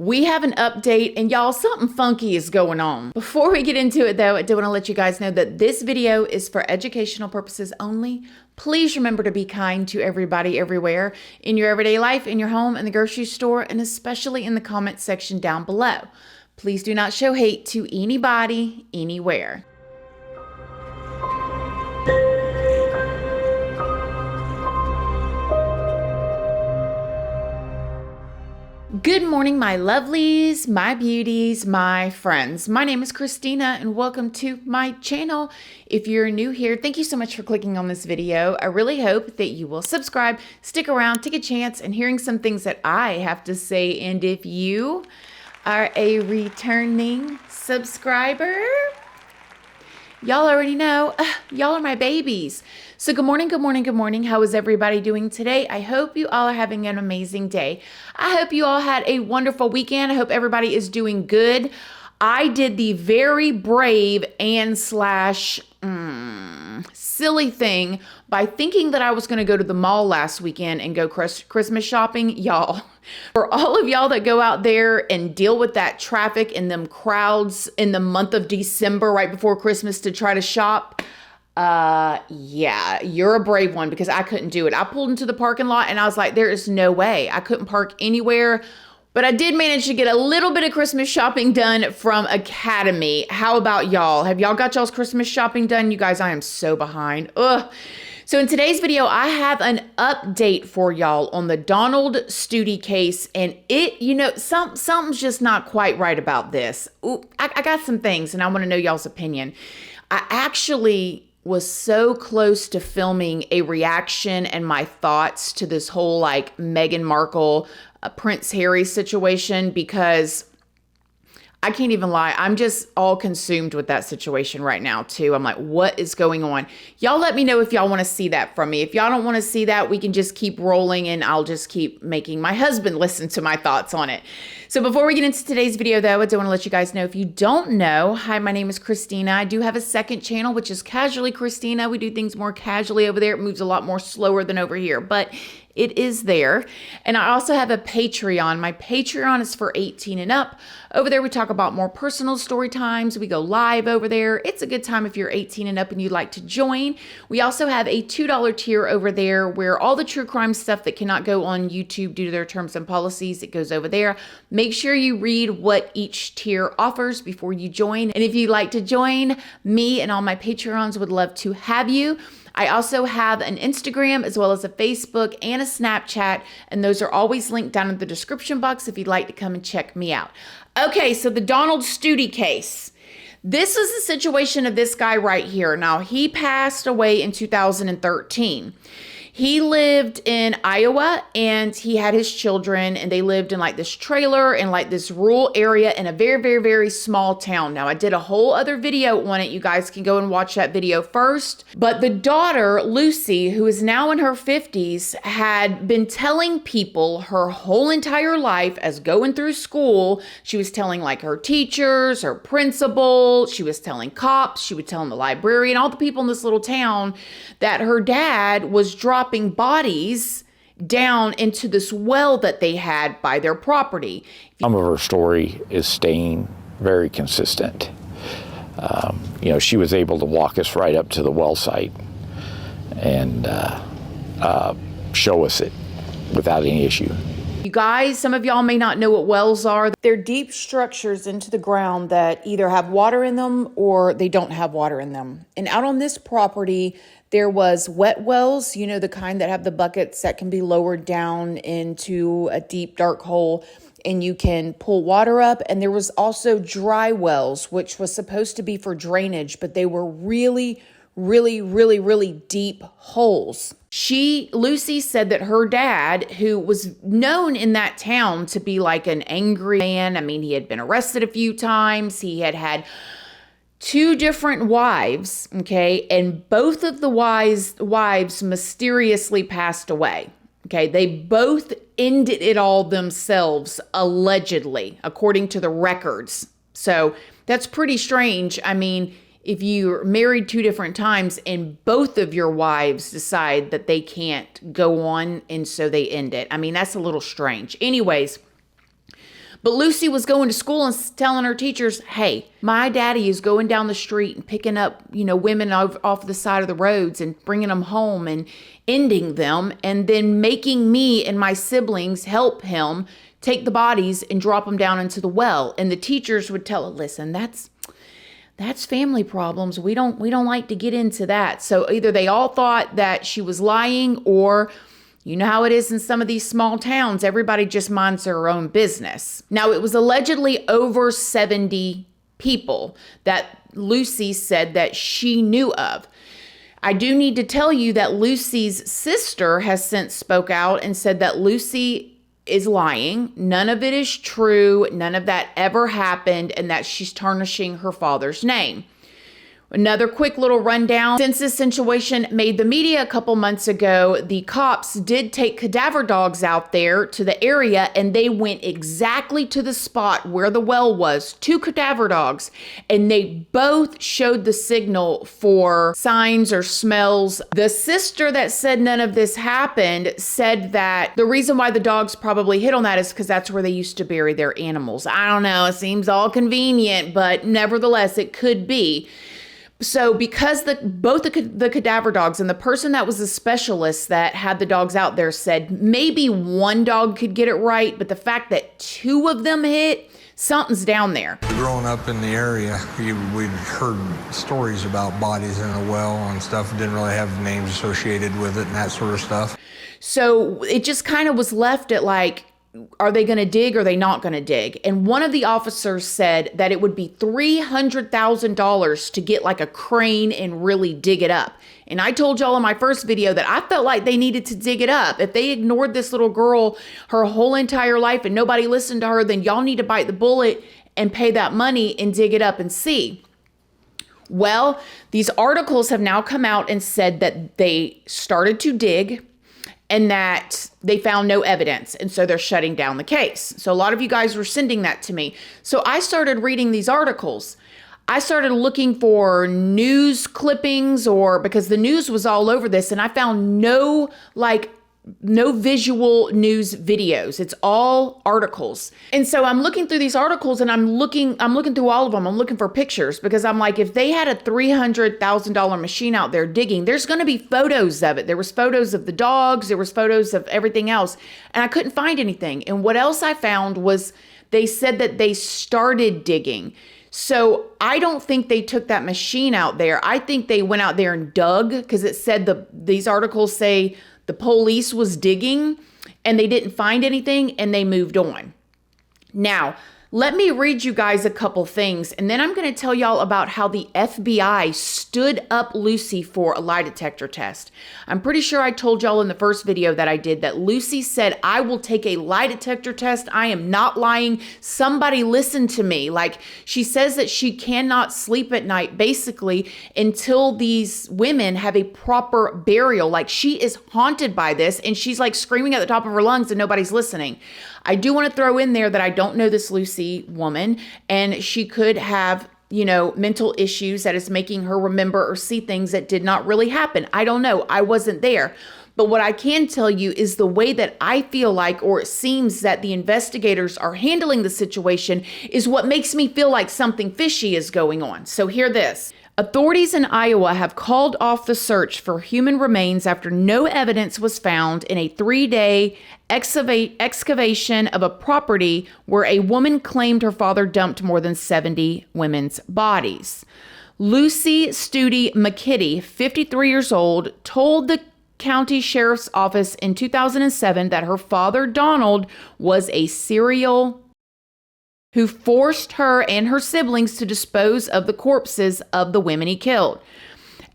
We have an update, and y'all, something funky is going on. Before we get into it though, I do want to let you guys know that this video is for educational purposes only. Please remember to be kind to everybody everywhere in your everyday life, in your home, in the grocery store, and especially in the comment section down below. Please do not show hate to anybody, anywhere. Good morning, my lovelies, my beauties, my friends. My name is Christina and welcome to my channel. If you're new here, thank you so much for clicking on this video. I really hope that you will subscribe, stick around, take a chance and hearing some things that I have to say. And if you are a returning subscriber, y'all already know, y'all are my babies. So good morning, good morning, good morning. How is everybody doing today? I hope you all are having an amazing day. I hope you all had a wonderful weekend. I hope everybody is doing good. I did the very brave and silly thing by thinking that I was going to go to the mall last weekend and go Christmas shopping. Y'all, for all of y'all that go out there and deal with that traffic and them crowds in the month of December right before Christmas to try to shop, yeah, you're a brave one, because I couldn't do it. I pulled into the parking lot and I was like, there is no way. I couldn't park anywhere. But I did manage to get a little bit of Christmas shopping done from Academy. How about y'all? Have y'all got y'all's Christmas shopping done? You guys, I am so behind. Ugh. So in today's video, I have an update for y'all on the Donald Studey case. And it, you know, something's just not quite right about this. Ooh, I got some things and I want to know y'all's opinion. I actually was so close to filming a reaction and my thoughts to this whole like Meghan Markle, Prince Harry situation, because I can't even lie. I'm just all consumed with that situation right now too. I'm like, what is going on? Y'all let me know if y'all want to see that from me. If y'all don't want to see that, we can just keep rolling and I'll just keep making my husband listen to my thoughts on it. So before we get into today's video though, I do want to let you guys know, if you don't know, hi, my name is Christina. I do have a second channel, which is Casually Christina. We do things more casually over there. It moves a lot more slower than over here, but it is there. And I also have a Patreon. My Patreon is for 18 and up. Over there, we talk about more personal story times. We go live over there. It's a good time if you're 18 and up and you'd like to join. We also have a $2 tier over there where all the true crime stuff that cannot go on YouTube due to their terms and policies, it goes over there. Make sure you read what each tier offers before you join. And if you'd like to join, me and all my Patreons would love to have you. I also have an Instagram as well as a Facebook and a Snapchat, and those are always linked down in the description box if you'd like to come and check me out. Okay, so the Donald Studey case. This is the situation of this guy right here. Now, he passed away in 2013. He lived in Iowa and he had his children, and they lived in like this trailer in like this rural area in a very, very, very small town. Now, I did a whole other video on it. You guys can go and watch that video first. But the daughter, Lucy, who is now in her 50s, had been telling people her whole entire life as going through school. She was telling like her teachers, her principal, she was telling cops, she would tell the librarian, all the people in this little town, that her dad was dropping bodies down into this well that they had by their property. Some of her story is staying very consistent. You know, she was able to walk us right up to the well site and show us it without any issue. You guys, some of y'all may not know what wells are. They're deep structures into the ground that either have water in them or they don't have water in them. And out on this property, there was wet wells, you know, the kind that have the buckets that can be lowered down into a deep, dark hole and you can pull water up. And there was also dry wells, which was supposed to be for drainage, but they were really, really, really, really deep holes. Lucy said that her dad, who was known in that town to be like an angry man, I mean, he had been arrested a few times. He had had 2 different wives, okay, and both of the wives mysteriously passed away, okay? They both ended it all themselves, allegedly, according to the records. So that's pretty strange. I mean, if you're married 2 different times and both of your wives decide that they can't go on and so they end it. I mean, that's a little strange. Anyways, But Lucy was going to school and telling her teachers, hey, my daddy is going down the street and picking up, women off the side of the roads and bringing them home and ending them, and then making me and my siblings help him take the bodies and drop them down into the well. And the teachers would tell her, listen, that's family problems. We don't like to get into that. So either they all thought that she was lying, or you know how it is in some of these small towns, everybody just minds their own business. Now, it was allegedly over 70 people that Lucy said that she knew of. I do need to tell you that Lucy's sister has since spoke out and said that Lucy is lying. None of it is true. None of that ever happened, and that she's tarnishing her father's name. Another quick little rundown. Since this situation made the media a couple months ago, the cops did take cadaver dogs out there to the area, and they went exactly to the spot where the well was, 2 cadaver dogs, and they both showed the signal for signs or smells. The sister that said none of this happened said that the reason why the dogs probably hit on that is because that's where they used to bury their animals. I don't know, it seems all convenient, but nevertheless, it could be. So because both the cadaver dogs and the person that was a specialist that had the dogs out there said maybe one dog could get it right, but the fact that 2 of them hit, something's down there. Growing up in the area, we'd heard stories about bodies in a well and stuff. Didn't really have names associated with it and that sort of stuff. So it just kind of was left at like, are they going to dig or are they not going to dig? And one of the officers said that it would be $300,000 to get like a crane and really dig it up. And I told y'all in my first video that I felt like they needed to dig it up. If they ignored this little girl her whole entire life and nobody listened to her, then y'all need to bite the bullet and pay that money and dig it up and see. Well, these articles have now come out and said that they started to dig and that they found no evidence. And so they're shutting down the case. So a lot of you guys were sending that to me. So I started reading these articles. I started looking for news clippings, or because the news was all over this, and I found no visual news videos. It's all articles. And so I'm looking through these articles and I'm looking through all of them. I'm looking for pictures because I'm like, if they had a $300,000 machine out there digging, there's going to be photos of it. There was photos of the dogs. There was photos of everything else. And I couldn't find anything. And what else I found was they said that they started digging. So I don't think they took that machine out there. I think they went out there and dug, because it said these articles say the police was digging and they didn't find anything and they moved on. Now, let me read you guys a couple things, and then I'm going to tell y'all about how the FBI stood up Lucy for a lie detector test. I'm pretty sure I told y'all in the first video that I did that Lucy said, I will take a lie detector test. I am not lying. Somebody listen to me. Like, she says that she cannot sleep at night, basically, until these women have a proper burial. Like, she is haunted by this, and she's like screaming at the top of her lungs and nobody's listening. I do want to throw in there that I don't know this Lucy woman, and she could have, mental issues that is making her remember or see things that did not really happen. I don't know. I wasn't there. But what I can tell you is the way that I feel like, or it seems that the investigators are handling the situation, is what makes me feel like something fishy is going on. So hear this. Authorities in Iowa have called off the search for human remains after no evidence was found in a 3-day excavation of a property where a woman claimed her father dumped more than 70 women's bodies. Lucy Studey McKitty, 53 years old, told the county sheriff's office in 2007 that her father, Donald, was a serial who forced her and her siblings to dispose of the corpses of the women he killed.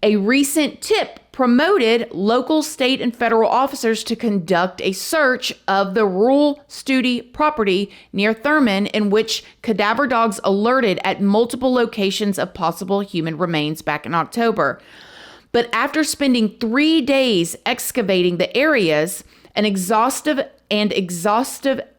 A recent tip promoted local, state, and federal officers to conduct a search of the rural Studey property near Thurman, in which cadaver dogs alerted at multiple locations of possible human remains back in October. But after spending 3 days excavating the areas, an exhaustive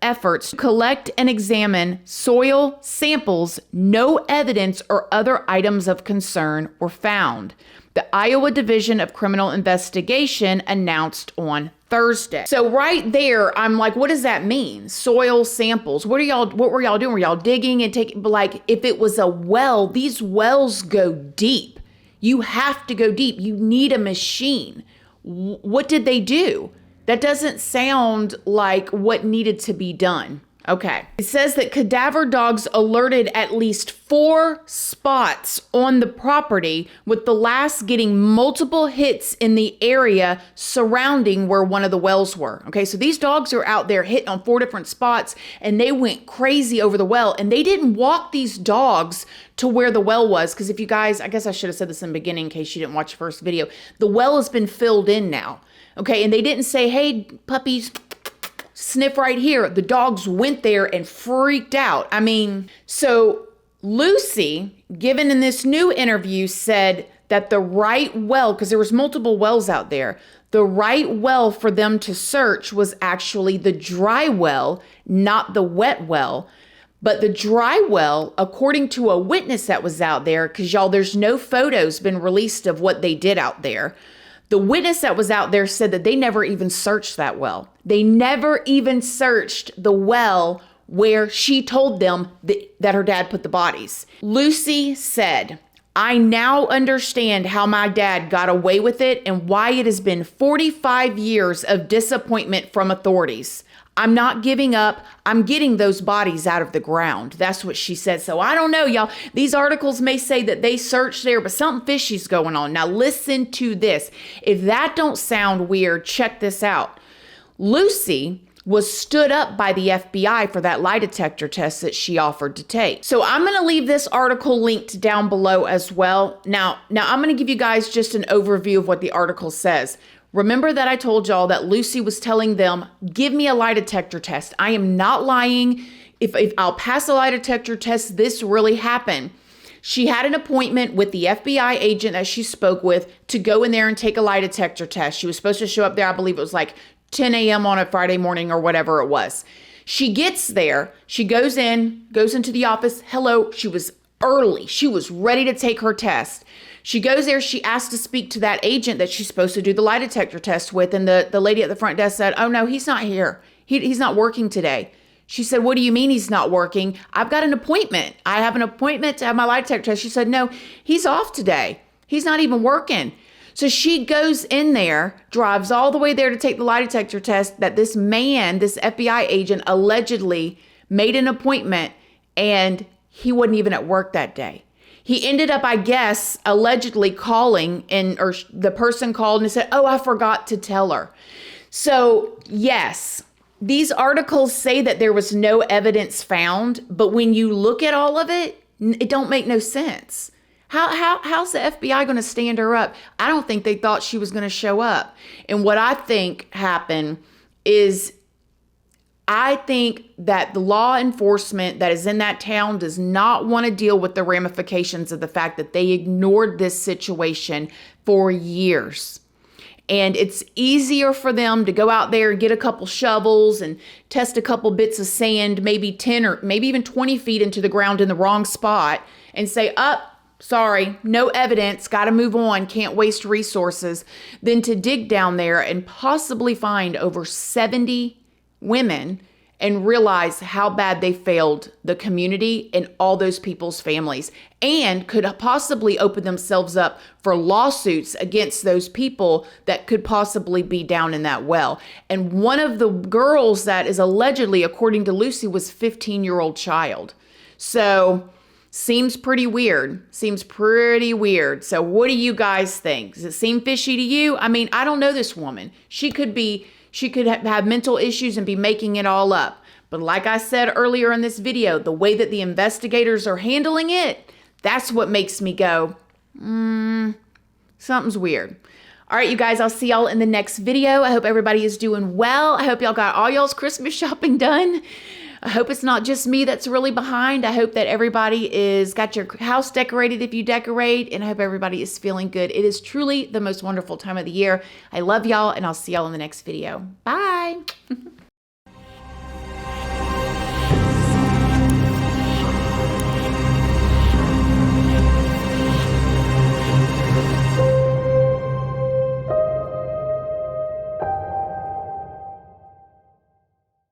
efforts to collect and examine soil samples, no evidence or other items of concern were found. the Iowa Division of Criminal Investigation announced on Thursday. So right there, I'm like, what does that mean? Soil samples. What were y'all doing? Were y'all digging and taking, like, if it was a well, these wells go deep. You have to go deep. You need a machine. What did they do? That doesn't sound like what needed to be done. Okay. It says that cadaver dogs alerted at least 4 spots on the property, with the last getting multiple hits in the area surrounding where one of the wells were. Okay, so these dogs are out there hitting on 4 different spots, and they went crazy over the well, and they didn't walk these dogs to where the well was, because if you guys, I guess I should have said this in the beginning in case you didn't watch the first video, the well has been filled in now. Okay, and they didn't say, hey, puppies, sniff right here. The dogs went there and freaked out. I mean, so Lucy, given in this new interview, said that the right well, because there was multiple wells out there, the right well for them to search was actually the dry well, not the wet well. But the dry well, according to a witness that was out there, because y'all, there's no photos been released of what they did out there. The witness that was out there said that they never even searched that well. They never even searched the well where she told them that her dad put the bodies. Lucy said, I now understand how my dad got away with it and why it has been 45 years of disappointment from authorities. I'm not giving up. I'm getting those bodies out of the ground. That's what she said. So I don't know, y'all. These articles may say that they searched there, but something fishy's going on. Now listen to this. If that don't sound weird, check this out. Lucy was stood up by the FBI for that lie detector test that she offered to take. So I'm going to leave this article linked down below as well. Now I'm going to give you guys just an overview of what the article says. Remember that I told y'all that Lucy was telling them, give me a lie detector test. I am not lying. If I'll pass a lie detector test, this really happened. She had an appointment with the FBI agent that she spoke with to go in there and take a lie detector test. She was supposed to show up there, I believe it was like 10 a.m. on a Friday morning or whatever it was. She gets there. She goes into the office. Hello. She was early. She was ready to take her test. She goes there, she asked to speak to that agent that she's supposed to do the lie detector test with, and the lady at the front desk said, oh no, he's not here. He's not working today. She said, what do you mean he's not working? I've got an appointment. I have an appointment to have my lie detector test. She said, no, he's off today. He's not even working. So she goes in there, drives all the way there to take the lie detector test that this man, this FBI agent, allegedly made an appointment, and he wasn't even at work that day. He ended up, I guess, allegedly calling, or the person called and said, oh, I forgot to tell her. So yes, these articles say that there was no evidence found, but when you look at all of it, it don't make no sense. How's the FBI going to stand her up? I don't think they thought she was going to show up. And what I think happened is, I think that the law enforcement that is in that town does not want to deal with the ramifications of the fact that they ignored this situation for years. And it's easier for them to go out there and get a couple shovels and test a couple bits of sand, maybe 10 or maybe even 20 feet into the ground in the wrong spot, and say, sorry, no evidence, got to move on, can't waste resources, than to dig down there and possibly find over 70 women and realize how bad they failed the community and all those people's families, and could possibly open themselves up for lawsuits against those people that could possibly be down in that well. And one of the girls that is allegedly, according to Lucy, was a 15-year-old child. So seems pretty weird. So what do you guys think? Does it seem fishy to you? I mean, I don't know this woman. She could have mental issues and be making it all up. But like I said earlier in this video, the way that the investigators are handling it, that's what makes me go, something's weird. All right, you guys, I'll see y'all in the next video. I hope everybody is doing well. I hope y'all got all y'all's Christmas shopping done. I hope it's not just me that's really behind. I hope that everybody is got your house decorated if you decorate, and I hope everybody is feeling good. It is truly the most wonderful time of the year. I love y'all, and I'll see y'all in the next video. Bye.